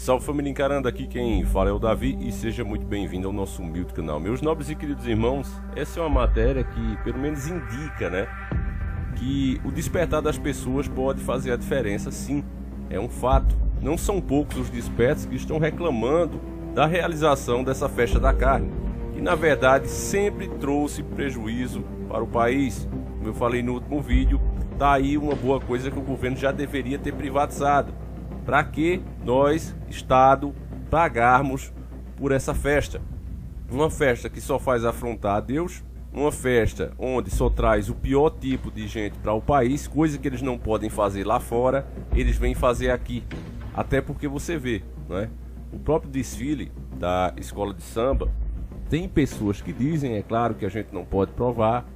Salve família encarando, aqui quem fala é o Davi e seja muito bem-vindo ao nosso humilde canal. Meus nobres e queridos irmãos, essa é uma matéria que pelo menos indica, que o despertar das pessoas pode fazer a diferença, sim, é um fato. Não são poucos os despertos que estão reclamando da realização dessa festa da carne, que na verdade sempre trouxe prejuízo para o país. Como eu falei no último vídeo, tá aí uma boa coisa que o governo já deveria ter privatizado. Para que nós, Estado, pagarmos por essa festa? Uma festa que só faz afrontar a Deus, uma festa onde só traz o pior tipo de gente para o país, coisa que eles não podem fazer lá fora, eles vêm fazer aqui. Até porque você vê, o próprio desfile da escola de samba, tem pessoas que dizem, é claro que a gente não pode provar,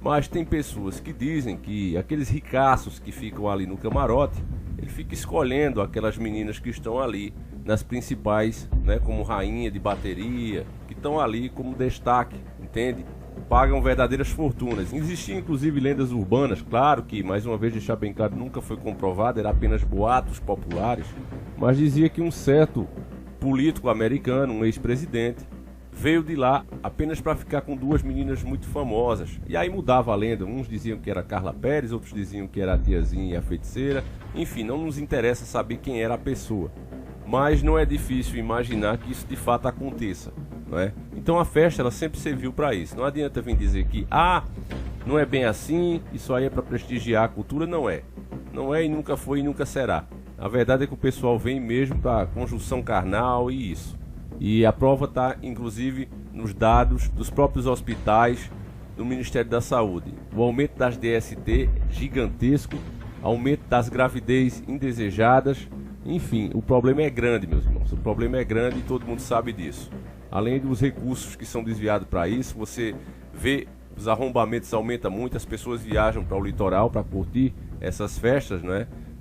mas tem pessoas que dizem que aqueles ricaços que ficam ali no camarote, ele fica escolhendo aquelas meninas que estão ali nas principais, como rainha de bateria, que estão ali como destaque, entende? Pagam verdadeiras fortunas. Existiam inclusive lendas urbanas, claro que, mais uma vez deixar bem claro, nunca foi comprovado, era apenas boatos populares, mas dizia que um certo político americano, um ex-presidente, veio de lá apenas para ficar com duas meninas muito famosas. E aí mudava a lenda, uns diziam que era Carla Pérez, outros diziam que era a tiazinha e a feiticeira. Enfim, não nos interessa saber quem era a pessoa, mas não é difícil imaginar que isso de fato aconteça, Então a festa ela sempre serviu para isso. Não adianta vir dizer que não é bem assim, isso aí é para prestigiar a cultura. Não é e nunca foi e nunca será. A verdade é que o pessoal vem mesmo para conjunção carnal e isso. E a prova está, inclusive, nos dados dos próprios hospitais do Ministério da Saúde. O aumento das DST gigantesco, aumento das gravidez indesejadas, enfim, o problema é grande, meus irmãos. O problema é grande e todo mundo sabe disso. Além dos recursos que são desviados para isso, você vê os arrombamentos aumentam muito, as pessoas viajam para o litoral para curtir essas festas,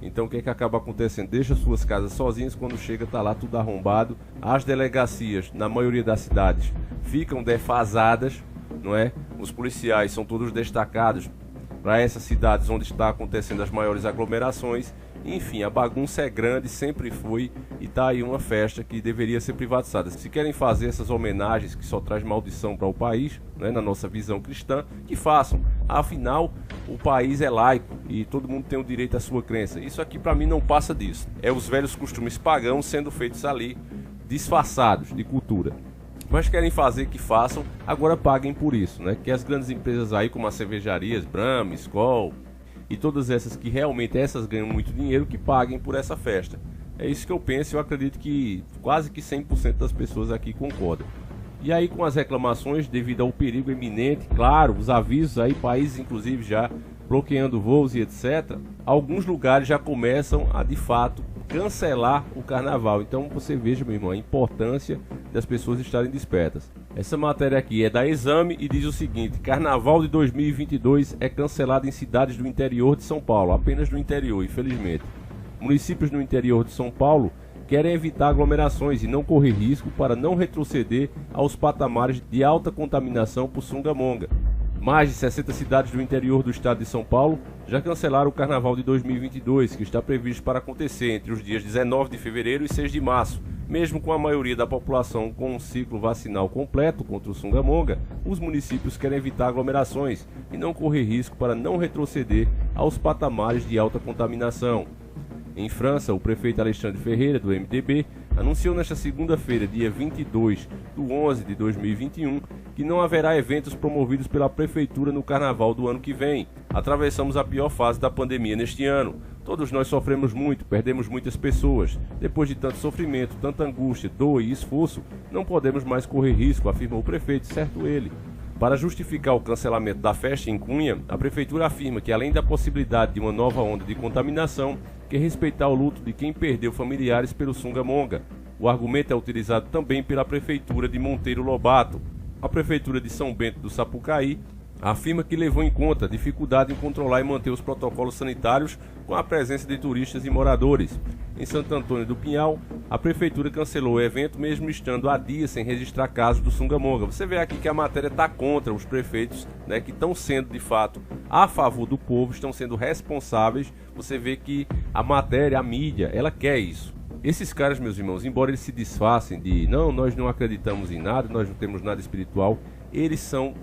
Então o que acaba acontecendo? Deixa suas casas sozinhas, quando chega tá lá tudo arrombado. As delegacias, na maioria das cidades, ficam defasadas, Os policiais são todos destacados para essas cidades onde está acontecendo as maiores aglomerações. Enfim, a bagunça é grande, sempre foi, e tá aí uma festa que deveria ser privatizada. Se querem fazer essas homenagens que só traz maldição para o país, na nossa visão cristã, que façam. Afinal, o país é laico e todo mundo tem o direito à sua crença. Isso aqui para mim não passa disso. É os velhos costumes pagãos sendo feitos ali, disfarçados de cultura. Mas querem fazer, que façam, agora paguem por isso, Que as grandes empresas aí, como as cervejarias, Brahma, Skol e todas essas que realmente essas ganham muito dinheiro, que paguem por essa festa. É isso que eu penso e eu acredito que quase que 100% das pessoas aqui concordam. E aí, com as reclamações devido ao perigo iminente, claro, os avisos aí, países inclusive já bloqueando voos e etc., alguns lugares já começam a de fato cancelar o carnaval. Então você veja, meu irmão, a importância das pessoas estarem despertas. Essa matéria aqui é da Exame e diz o seguinte: Carnaval de 2022 é cancelado em cidades do interior de São Paulo, apenas no interior, infelizmente. Municípios no interior de São Paulo querem evitar aglomerações e não correr risco para não retroceder aos patamares de alta contaminação por sunga-monga. Mais de 60 cidades do interior do estado de São Paulo já cancelaram o Carnaval de 2022, que está previsto para acontecer entre os dias 19 de fevereiro e 6 de março. Mesmo com a maioria da população com um ciclo vacinal completo contra o sunga-monga, os municípios querem evitar aglomerações e não correr risco para não retroceder aos patamares de alta contaminação. Em França, o prefeito Alexandre Ferreira, do MDB, anunciou nesta segunda-feira, dia 22/11 de 2021, que não haverá eventos promovidos pela prefeitura no carnaval do ano que vem. Atravessamos a pior fase da pandemia neste ano. Todos nós sofremos muito, perdemos muitas pessoas. Depois de tanto sofrimento, tanta angústia, dor e esforço, não podemos mais correr risco, afirmou o prefeito, certo ele. Para justificar o cancelamento da festa em Cunha, a prefeitura afirma que, além da possibilidade de uma nova onda de contaminação, quer respeitar o luto de quem perdeu familiares pelo sunga-monga. O argumento é utilizado também pela prefeitura de Monteiro Lobato. A prefeitura de São Bento do Sapucaí afirma que levou em conta a dificuldade em controlar e manter os protocolos sanitários com a presença de turistas e moradores. Em Santo Antônio do Pinhal, a prefeitura cancelou o evento mesmo estando há dias sem registrar casos do sunga-monga. Você vê aqui que a matéria está contra os prefeitos, que estão sendo de fato a favor do povo, estão sendo responsáveis. Você vê que a matéria, a mídia, ela quer isso. Esses caras, meus irmãos, embora eles se disfarcem de não, nós não acreditamos em nada, nós não temos nada espiritual, eles são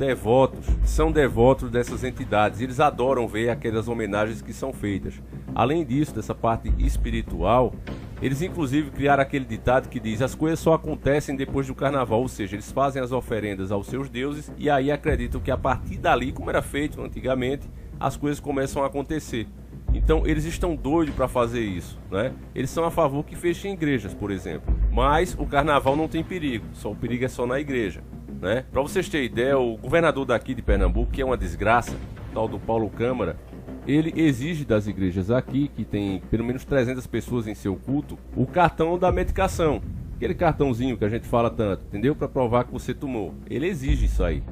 devotos dessas entidades, eles adoram ver aquelas homenagens que são feitas. Além disso, dessa parte espiritual, eles inclusive criaram aquele ditado que diz: as coisas só acontecem depois do carnaval, ou seja, eles fazem as oferendas aos seus deuses e aí acreditam que a partir dali, como era feito antigamente, as coisas começam a acontecer. Então eles estão doidos para fazer isso, né? Eles são a favor que fechem igrejas, por exemplo. Mas o carnaval não tem perigo, o perigo é só na igreja, né? Para vocês terem ideia, o governador daqui de Pernambuco, que é uma desgraça, tal do Paulo Câmara, ele exige das igrejas aqui, que tem pelo menos 300 pessoas em seu culto, o cartão da medicação. Aquele cartãozinho que a gente fala tanto, entendeu? Para provar que você tomou. Ele exige isso aí,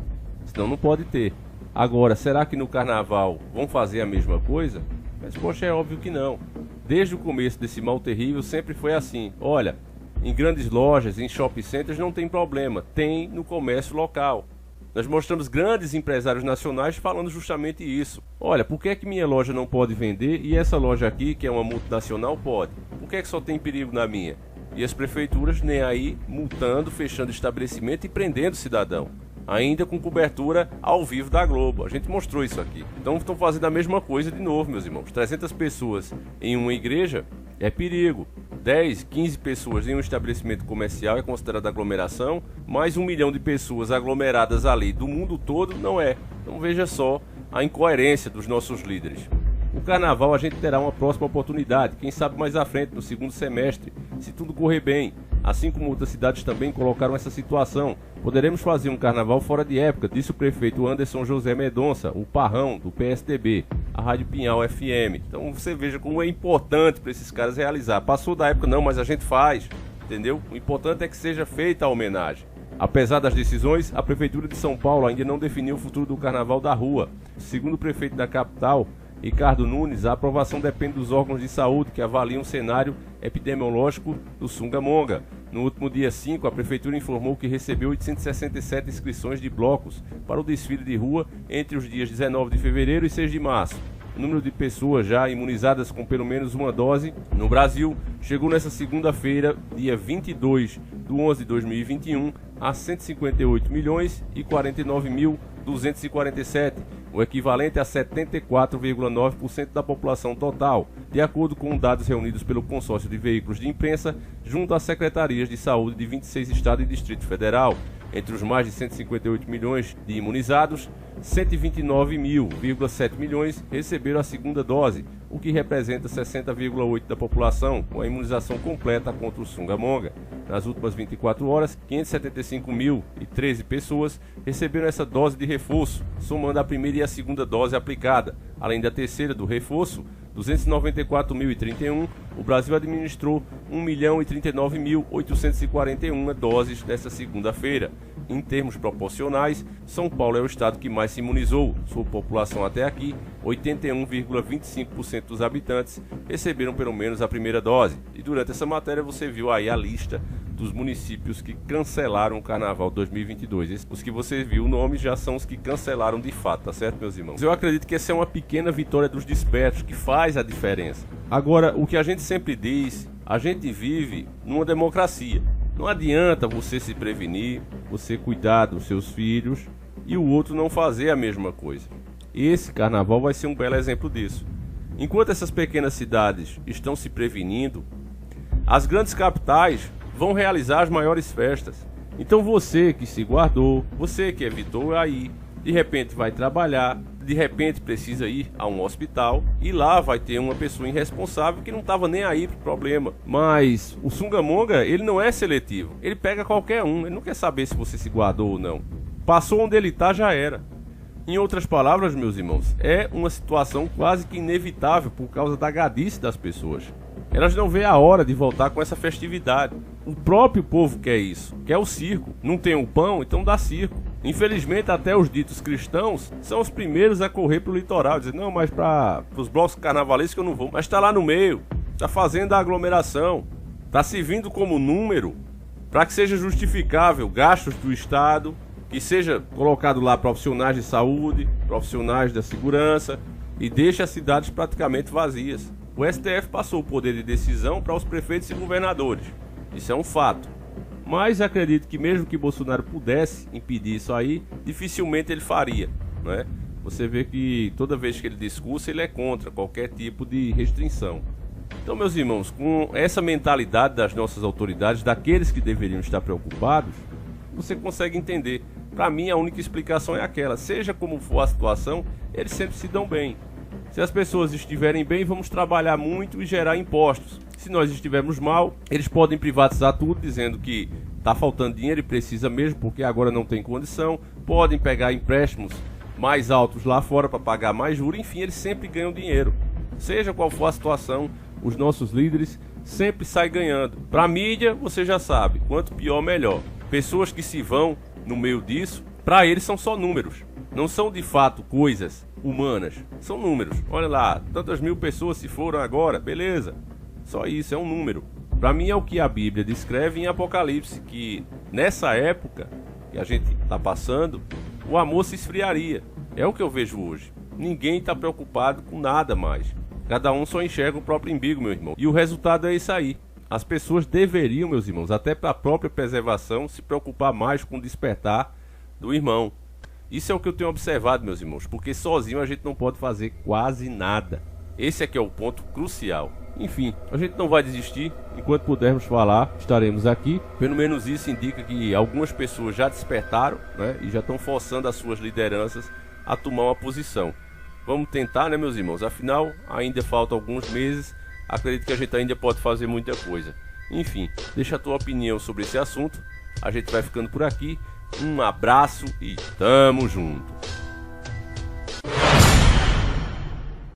senão não pode ter. Agora, será que no carnaval vão fazer a mesma coisa? Mas, poxa, é óbvio que não. Desde o começo desse mal terrível sempre foi assim. Olha, em grandes lojas, em shopping centers não tem problema, tem no comércio local. Nós mostramos grandes empresários nacionais falando justamente isso. Olha, por que é que minha loja não pode vender e essa loja aqui, que é uma multinacional, pode? Por que é que só tem perigo na minha? E as prefeituras nem aí, multando, fechando estabelecimento e prendendo o cidadão. Ainda com cobertura ao vivo da Globo. A gente mostrou isso aqui. Então estão fazendo a mesma coisa de novo, meus irmãos. 300 pessoas em uma igreja é perigo. 10, 15 pessoas em um estabelecimento comercial é considerada aglomeração. Mais 1 milhão de pessoas aglomeradas ali do mundo todo não é. Então veja só a incoerência dos nossos líderes. O carnaval a gente terá uma próxima oportunidade, quem sabe mais à frente, no segundo semestre, se tudo correr bem. Assim como outras cidades também colocaram essa situação. Poderemos fazer um carnaval fora de época, disse o prefeito Anderson José Medonça, o Parrão, do PSDB, a Rádio Pinhal FM. Então você veja como é importante para esses caras realizar. Passou da época não, mas a gente faz, entendeu? O importante é que seja feita a homenagem. Apesar das decisões, a Prefeitura de São Paulo ainda não definiu o futuro do Carnaval da Rua. Segundo o prefeito da capital, Ricardo Nunes, a aprovação depende dos órgãos de saúde que avaliam o cenário epidemiológico do Sunga-Monga. No último dia 5, a Prefeitura informou que recebeu 867 inscrições de blocos para o desfile de rua entre os dias 19 de fevereiro e 6 de março. O número de pessoas já imunizadas com pelo menos uma dose no Brasil chegou nesta segunda-feira, dia 22/11 de 2021, a 158.049.247, o equivalente a 74,9% da população total, de acordo com dados reunidos pelo consórcio de veículos de imprensa junto às secretarias de saúde de 26 estados e Distrito Federal. Entre os mais de 158 milhões de imunizados, 129,7 milhões receberam a segunda dose, o que representa 60,8% da população, com a imunização completa contra o Sunga-Monga. Nas últimas 24 horas, 575.013 pessoas receberam essa dose de reforço, somando a primeira e a segunda dose aplicada. Além da terceira do reforço, 294.031, o Brasil administrou 1.039.841 doses nesta segunda-feira. Em termos proporcionais, São Paulo é o estado que mais se imunizou. Sua população até aqui, 81,25% dos habitantes receberam pelo menos a primeira dose. E durante essa matéria você viu aí a lista dos municípios que cancelaram o Carnaval 2022. Os que você viu o nome já são os que cancelaram de fato, tá certo, meus irmãos? Eu acredito que essa é uma pequena vitória dos despertos que faz a diferença. Agora, o que a gente sempre diz, a gente vive numa democracia. Não adianta você se prevenir, você cuidar dos seus filhos e o outro não fazer a mesma coisa. Esse carnaval vai ser um belo exemplo disso. Enquanto essas pequenas cidades estão se prevenindo, as grandes capitais vão realizar as maiores festas. Então você que se guardou, você que evitou aí, de repente vai trabalhar, de repente precisa ir a um hospital e lá vai ter uma pessoa irresponsável que não estava nem aí pro problema. Mas o Sunga-Monga, ele não é seletivo, ele pega qualquer um, ele não quer saber se você se guardou ou não. Passou onde ele tá, já era. Em outras palavras, meus irmãos, é uma situação quase que inevitável por causa da gadice das pessoas. Elas não veem a hora de voltar com essa festividade. O próprio povo quer isso, quer o circo. Não tem o pão, então dá circo. Infelizmente, até os ditos cristãos são os primeiros a correr pro litoral. Dizer, não, mas para os blocos carnavalescos eu não vou. Mas tá lá no meio, tá fazendo a aglomeração, tá servindo como número para que seja justificável gastos do Estado, que seja colocado lá profissionais de saúde, profissionais da segurança e deixe as cidades praticamente vazias. O STF passou o poder de decisão para os prefeitos e governadores. Isso é um fato. Mas acredito que mesmo que Bolsonaro pudesse impedir isso aí, dificilmente ele faria, né? Você vê que toda vez que ele discursa, ele é contra qualquer tipo de restrição. Então, meus irmãos, com essa mentalidade das nossas autoridades, daqueles que deveriam estar preocupados, você consegue entender. Para mim, a única explicação é aquela: seja como for a situação, eles sempre se dão bem. Se as pessoas estiverem bem, vamos trabalhar muito e gerar impostos. Se nós estivermos mal, eles podem privatizar tudo, dizendo que está faltando dinheiro e precisa mesmo, porque agora não tem condição. Podem pegar empréstimos mais altos lá fora para pagar mais juros. Enfim, eles sempre ganham dinheiro. Seja qual for a situação, os nossos líderes sempre saem ganhando. Para a mídia, você já sabe, quanto pior, melhor. Pessoas que se vão no meio disso, para eles são só números. Não são de fato coisas humanas, são números. Olha lá, tantas mil pessoas se foram agora, beleza. Só isso, é um número. Para mim é o que a Bíblia descreve em Apocalipse, que nessa época que a gente está passando, o amor se esfriaria. É o que eu vejo hoje. Ninguém está preocupado com nada mais. Cada um só enxerga o próprio umbigo, meu irmão. E o resultado é isso aí. As pessoas deveriam, meus irmãos, até para a própria preservação, se preocupar mais com o despertar do irmão. Isso é o que eu tenho observado, meus irmãos, porque sozinho a gente não pode fazer quase nada. Esse aqui é o ponto crucial. Enfim, a gente não vai desistir. Enquanto pudermos falar, estaremos aqui. Pelo menos isso indica que algumas pessoas já despertaram, né, e já estão forçando as suas lideranças a tomar uma posição. Vamos tentar, né, meus irmãos? Afinal, ainda faltam alguns meses. Acredito que a gente ainda pode fazer muita coisa. Enfim, deixa a tua opinião sobre esse assunto. A gente vai ficando por aqui. Um abraço e tamo junto.